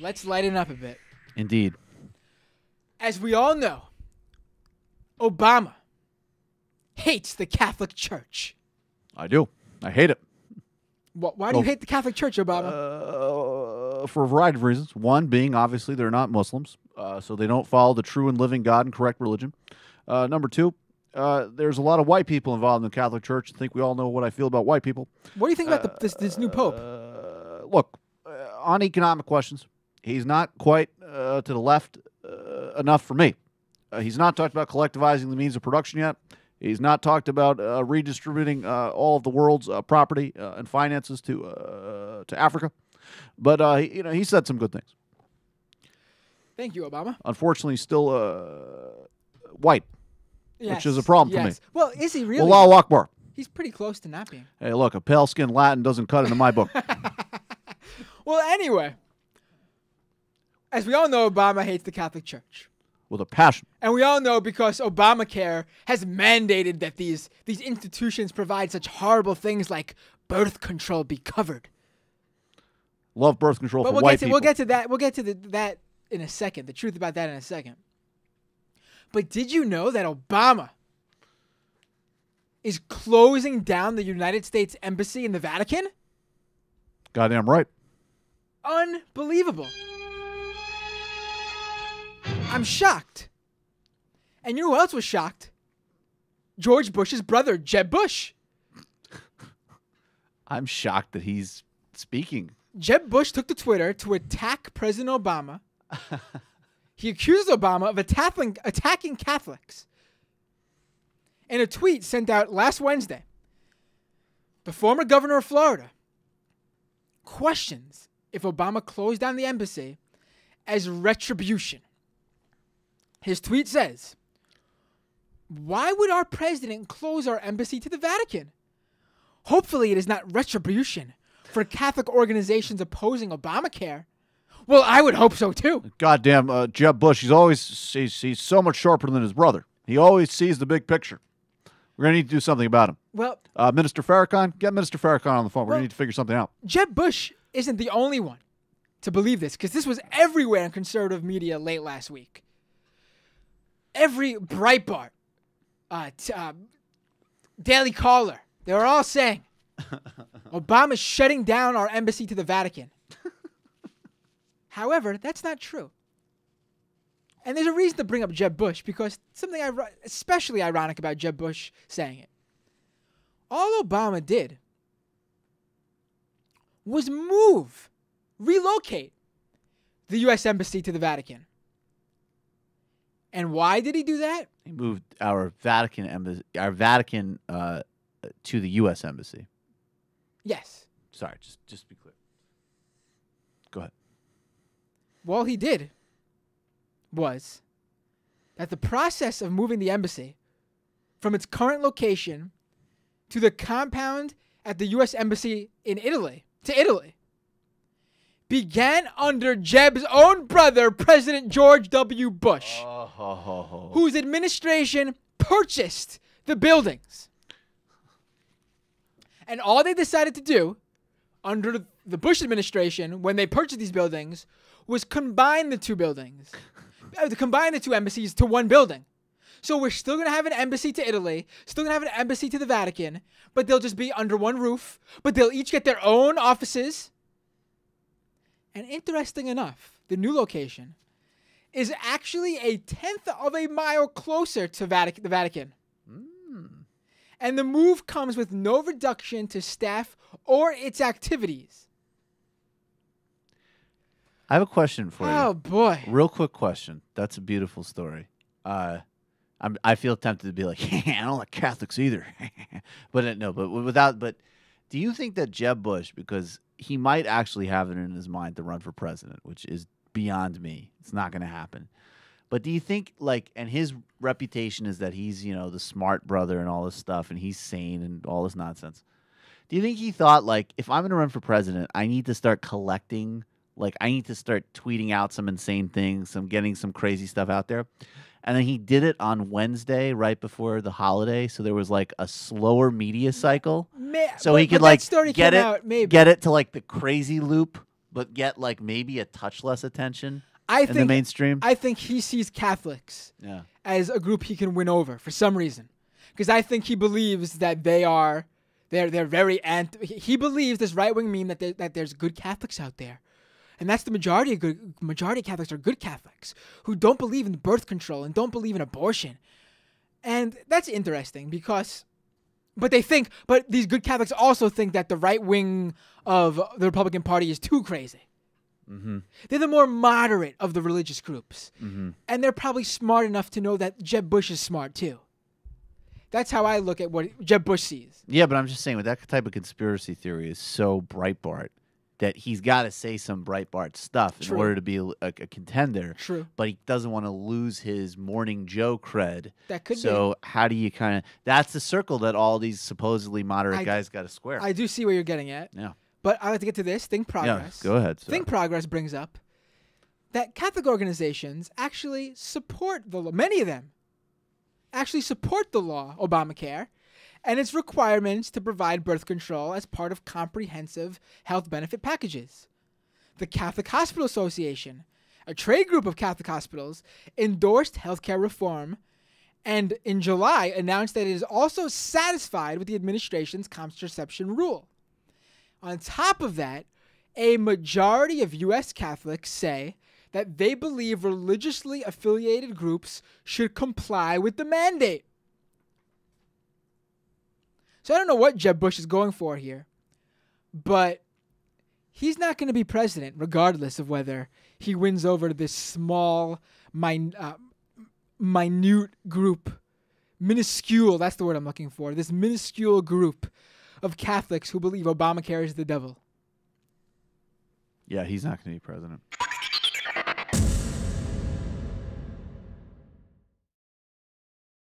Let's lighten up a bit. Indeed. As we all know, Obama hates the Catholic Church. I do. I hate it. Why do you hate the Catholic Church, Obama? For a variety of reasons. One being, obviously, they're not Muslims, so they don't follow the true and living God and correct religion. Number two, there's a lot of white people involved in the Catholic Church. I think we all know what I feel about white people. What do you think about this new pope? Look, on economic questions, he's not quite to the left enough for me. He's not talked about collectivizing the means of production yet. He's not talked about redistributing all of the world's property and finances to Africa. But he said some good things. Thank you, Obama. Unfortunately, he's still white, Yes, which is a problem for me. Well, is he really? Allahu Akbar. He's pretty close to not being. Hey, look, a pale-skinned Latin doesn't cut into my book. Well, anyway, as we all know, Obama hates the Catholic Church. With a passion. And we all know because Obamacare has mandated that these institutions provide such horrible things like birth control be covered. Love birth control But for white people. We'll get to that. We'll get to that in a second. The truth about that in a second. But did you know that Obama is closing down the United States Embassy in the Vatican? Goddamn right. Unbelievable. I'm shocked. And you know who else was shocked? George Bush's brother, Jeb Bush. I'm shocked that he's speaking. Jeb Bush took to Twitter to attack President Obama. He accuses Obama of attacking Catholics. In a tweet sent out last Wednesday, the former governor of Florida questions if Obama closed down the embassy as retribution. His tweet says, "Why would our president close our embassy to the Vatican? Hopefully it is not retribution for Catholic organizations opposing Obamacare." Well, I would hope so too. Goddamn, Jeb Bush, he's so much sharper than his brother. He always sees the big picture. We're going to need to do something about him. Well, Minister Farrakhan, get Minister Farrakhan on the phone. We're going to need to figure something out. Jeb Bush isn't the only one to believe this, because this was everywhere in conservative media late last week. Every Breitbart, Daily Caller, they were all saying, Obama's shutting down our embassy to the Vatican. However, that's not true. And there's a reason to bring up Jeb Bush, because something especially ironic about Jeb Bush saying it. All Obama did was relocate the U.S. Embassy to the Vatican. And why did he do that? He moved our Vatican embassy, to the U.S. Embassy. Yes. Sorry, just to be clear. Go ahead. All he did was that the process of moving the embassy from its current location to the compound at the U.S. Embassy in Italy, began under Jeb's own brother, President George W. Bush, whose administration purchased the buildings. And all they decided to do under the Bush administration, when they purchased these buildings, was combine the two buildings, to combine the two embassies to one building. So we're still going to have an embassy to Italy, still going to have an embassy to the Vatican, but they'll just be under one roof, but they'll each get their own offices. And interesting enough, the new location is actually 1/10 of a mile closer to the Vatican. And the move comes with no reduction to staff or its activities. I have a question for you. Oh, boy. Real quick question. That's a beautiful story. I feel tempted to be like, I don't like Catholics either. But do you think that Jeb Bush, because he might actually have it in his mind to run for president, which is beyond me. It's not going to happen. But do you think, and his reputation is that he's, the smart brother and all this stuff, and he's sane and all this nonsense. Do you think he thought, if I'm going to run for president, I need to start collecting, I need to start tweeting out some insane things, getting some crazy stuff out there? And then he did it on Wednesday, right before the holiday, so there was, a slower media cycle. So he could, get it to, the crazy loop but get like maybe a touch less attention I in the think mainstream. I think he sees Catholics Yeah. as a group he can win over for some reason, because I think he believes that they're very he believes this right wing meme that there's good Catholics out there, and that's the majority of Catholics are good Catholics who don't believe in birth control and don't believe in abortion, and that's interesting because. But these good Catholics also think that the right wing of the Republican Party is too crazy. Mm-hmm. They're the more moderate of the religious groups. Mm-hmm. And they're probably smart enough to know that Jeb Bush is smart too. That's how I look at what Jeb Bush sees. Yeah, but I'm just saying, with that type of conspiracy theory is so Breitbart that he's got to say some Breitbart stuff in order to be a contender. True. But he doesn't want to lose his Morning Joe cred. That could be. So how do you kind of... That's the circle that all these supposedly moderate guys got to square. I do see where you're getting at. Yeah. But I like to get to this. Think Progress. Yeah, go ahead. Think Progress brings up that Catholic organizations actually support the law. Many of them actually support the law, Obamacare, and its requirements to provide birth control as part of comprehensive health benefit packages. The Catholic Hospital Association, a trade group of Catholic hospitals, endorsed healthcare reform and in July announced that it is also satisfied with the administration's contraception rule. On top of that, a majority of U.S. Catholics say that they believe religiously affiliated groups should comply with the mandate. So I don't know what Jeb Bush is going for here, but he's not going to be president regardless of whether he wins over this small, minute group, minuscule, that's the word I'm looking for, this minuscule group of Catholics who believe Obamacare is the devil. Yeah, he's not going to be president.